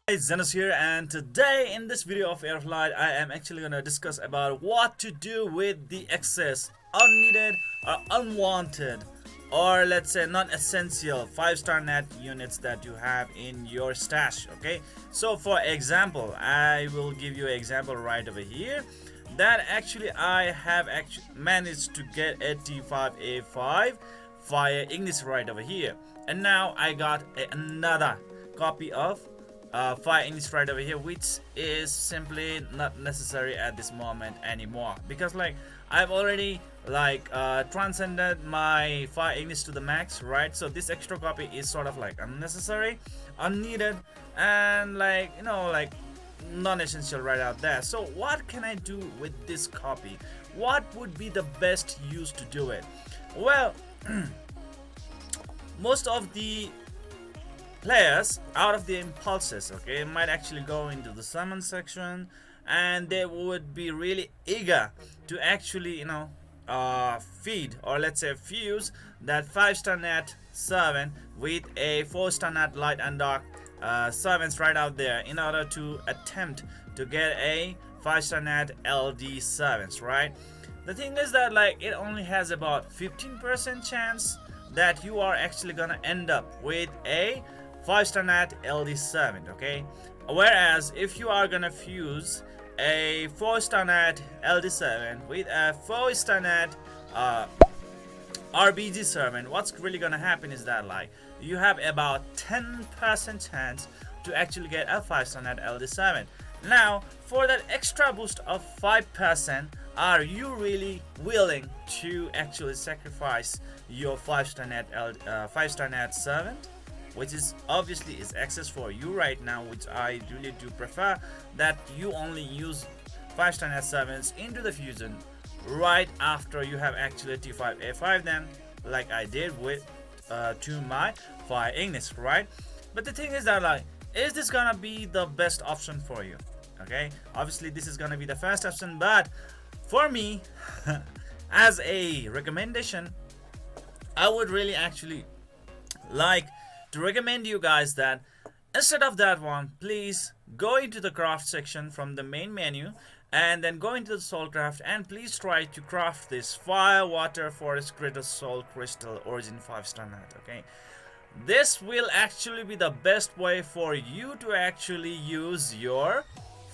Guys, Zennosh here, and today in this video of Airflight I am actually gonna discuss about what to do with the excess, unneeded or unwanted, or let's say non-essential 5-star net units that you have in your stash. Okay, so for example, I will give you an example right over here that actually I have actually managed to get a T5A5 via Ignis right over here, and now I got another copy of fire English right over here, which is simply not necessary at this moment anymore, because like I've already transcended my fire English to the max, right? So this extra copy is sort of like unnecessary, unneeded, and like non-essential right out there. So what can I do with this copy? What would be the best use to do it? Well, most of the players out of the impulses, okay, might actually go into the summon section, and they would be really eager to actually feed, or let's say fuse, that 5-star net servant with a 4-star net light and dark servants right out there, in order to attempt to get a 5-star net LD servants, right? The thing is that like it only has about 15% chance that you are actually gonna end up with a 5-star net LD7, okay? Whereas if you are gonna fuse a 4-star net LD7 with a 4-star net RBG servant, what's really gonna happen is that like you have about 10% chance to actually get a 5-star net LD7. Now, for that extra boost of 5%, are you really willing to actually sacrifice your 5-star net 5-star net servant, which is obviously is access for you right now, which I really do prefer that you only use 5-star net servants into the fusion right after you have actually T5A5 them, like I did with to my Fire Ignis, right? But the thing is that like, is this gonna be the best option for you? Okay, obviously this is gonna be the first option, but for me as a recommendation, I would really actually like to recommend you guys that instead of that one, please go into the craft section from the main menu, and then go into the soul craft, and please try to craft this fire water forest greater soul crystal origin 5-star net. Okay, this will actually be the best way for you to actually use your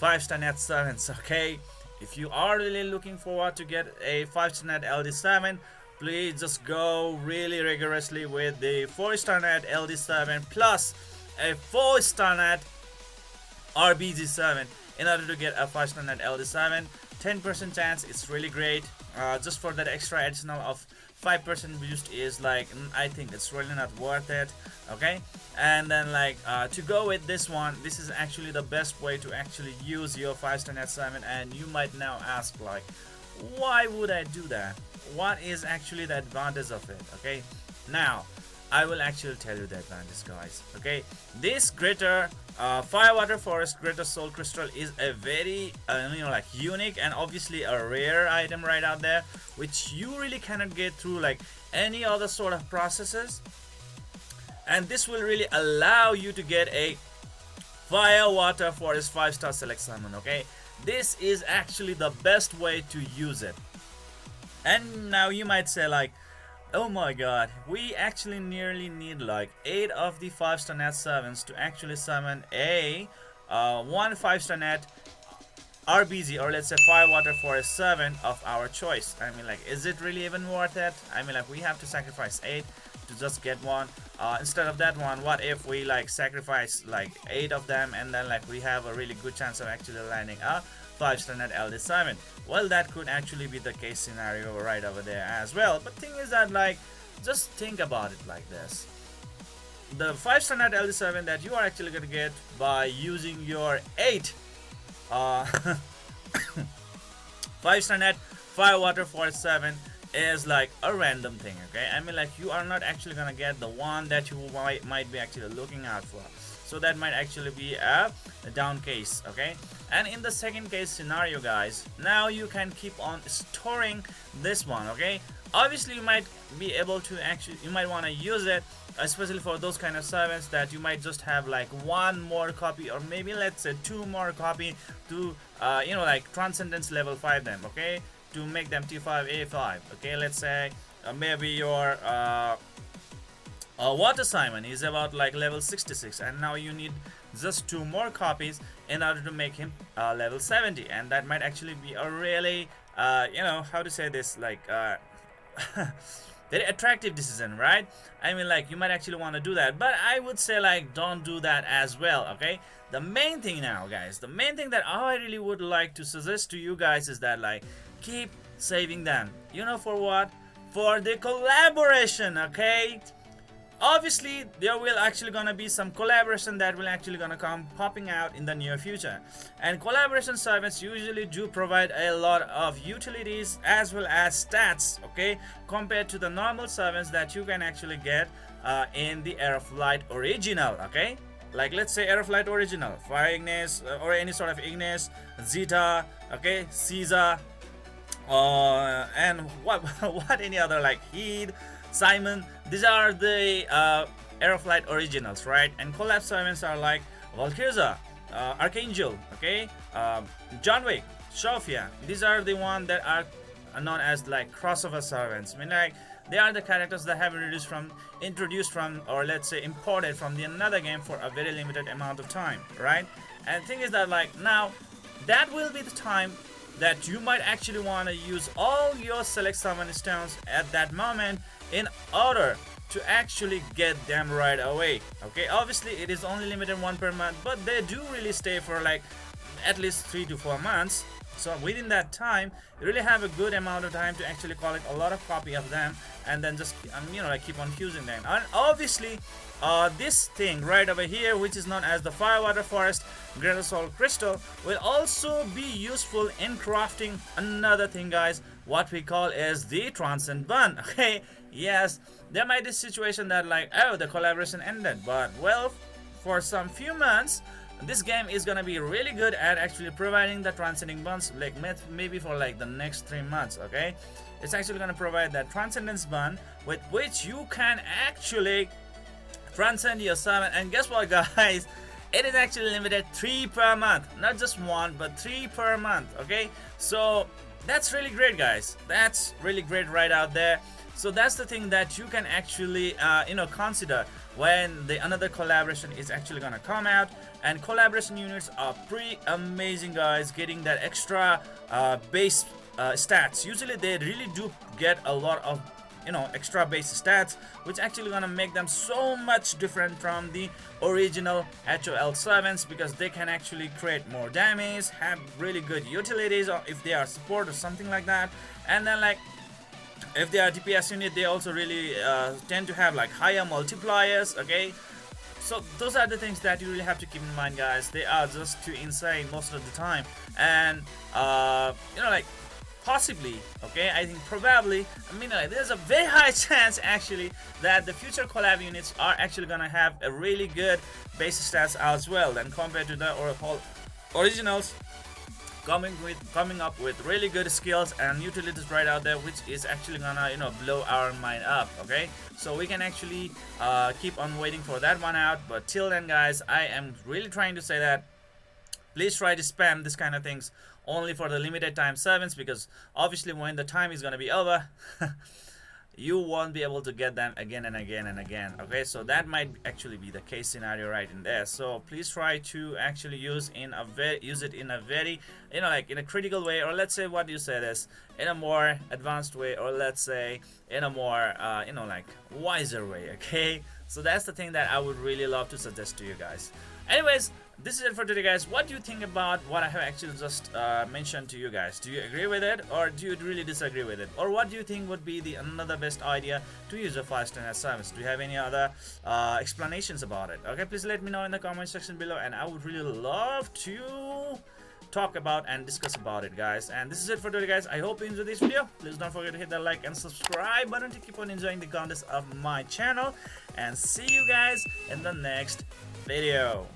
5-star net servants. Okay, if you are really looking forward to get a 5-star net LD7, please just go really rigorously with the 4-star net LD7 plus a 4-star net RBG7 in order to get a 5-star net LD7. 10% chance, it's really great. Just for that extra additional of 5% boost is like, I think it's really not worth it. Okay, and then like to go with this one, this is actually the best way to actually use your 5-star net 7. And you might now ask like, why would I do that? What is actually the advantage of it? Okay, now I will actually tell you the advantage, guys. Okay, this greater firewater forest greater soul crystal is a very like unique and obviously a rare item right out there, which you really cannot get through like any other sort of processes, and this will really allow you to get a firewater forest 5-star select summon. Okay, this is actually the best way to use it. And now you might say like, oh my god, we actually nearly need like 8 of the 5-star net servants to actually summon a 1 5-star net RBG, or let's say firewater forest servant of our choice. I mean like, is it really even worth it? I mean like, we have to sacrifice 8 to just get one. Instead of that one, what if we like sacrifice like 8 of them, and then like we have a really good chance of actually landing a 5-star net LD7? Well, that could actually be the case scenario right over there as well. But thing is that like, just think about it like this: the 5-star net LD7 that you are actually gonna get by using your 8 5-star net firewater forest 7 is like a random thing. Okay, I mean like, you are not actually gonna get the one that you might be actually looking out for. So that might actually be a down case. Okay, and in the second case scenario, guys, now you can keep on storing this one. Okay, obviously you might be able to actually, you might want to use it especially for those kind of servants that you might just have like one more copy, or maybe let's say two more copy to you know, like Transcendence level 5 them, okay, to make them T5A5. Okay, let's say maybe your Water Simon is about like level 66, and now you need just two more copies in order to make him level 70, and that might actually be a really you know, how to say this, like very attractive decision, right? I mean, like, you might actually want to do that, but I would say like don't do that as well. Okay, the main thing now, guys, the main thing that I really would like to suggest to you guys is that, like, keep saving them. You know, for what? For the collaboration. Okay, obviously there will actually gonna be some collaboration that will actually gonna come popping out in the near future, and collaboration servants usually do provide a lot of utilities as well as stats, okay, compared to the normal servants that you can actually get in the Heir of Light original. Okay, like let's say Heir of Light original, Fire Ignis or any sort of Ignis, Zeta, okay, Caesar, and what any other, like Heed, Simon. These are the Heir of Light originals, right? And collab servants are like Valkyria, Archangel, okay, John Wick, Sophia. These are the ones that are known as like crossover servants. I mean, like, they are the characters that have introduced from, or let's say imported from the another game for a very limited amount of time, right? And the thing is that, like, now that will be the time that you might actually want to use all your select summon stones at that moment in order to actually get them right away. Okay, obviously it is only limited one per month, but they do really stay for like at least 3 to 4 months. So within that time, you really have a good amount of time to actually collect a lot of copy of them, and then just you know, like, keep on using them. And obviously this thing right over here, which is known as the Firewater Forest Greater Soul Crystal, will also be useful in crafting another thing, guys, what we call is the Transcend Bun. Okay, yes, there might be a situation that, like, oh, the collaboration ended, but well, for some few months this game is gonna be really good at actually providing the Transcending Buns, like maybe for like the next 3 months. Okay, it's actually gonna provide that Transcendence Bun with which you can actually transcend your summon. And guess what, guys, it is actually limited 3 per month, not just 1 but 3 per month. Okay, so that's really great, guys, that's really great right out there. So that's the thing that you can actually you know, consider when the another collaboration is actually gonna come out. And collaboration units are pretty amazing, guys, getting that extra base stats. Usually they really do get a lot of, you know, extra base stats, which actually gonna make them so much different from the original HoL servants, because they can actually create more damage, have really good utilities, or if they are support or something like that. And then, like, if they are DPS unit, they also really tend to have like higher multipliers. Okay, so those are the things that you really have to keep in mind, guys. They are just too insane most of the time, and you know, like, possibly, okay, I think probably, I mean, like, there's a very high chance actually that the future collab units are actually gonna have a really good base stats as well, and compared to the originals, coming up with really good skills and utilities right out there, which is actually gonna, you know, blow our mind up. Okay, so we can actually keep on waiting for that one out. But till then, guys, I am really trying to say that please try to spam this kind of things only for the limited time servants, because obviously when the time is gonna be over you won't be able to get them again and again and again. Okay, so that might actually be the case scenario right in there. So please try to actually use it in a very, you know, like, in a critical way, or let's say, what do you say this, in a more advanced way, or let's say in a more you know, like, wiser way. Okay, so that's the thing that I would really love to suggest to you guys. Anyways, this is it for today, guys. What do you think about what I have actually just mentioned to you guys? Do you agree with it, or do you really disagree with it? Or what do you think would be the another best idea to use a 5-star as service? Do you have any other explanations about it? Okay, please let me know in the comment section below, and I would really love to talk about and discuss about it, guys. And this is it for today, guys. I hope you enjoyed this video. Please don't forget to hit that like and subscribe button to keep on enjoying the contents of my channel, and see you guys in the next video.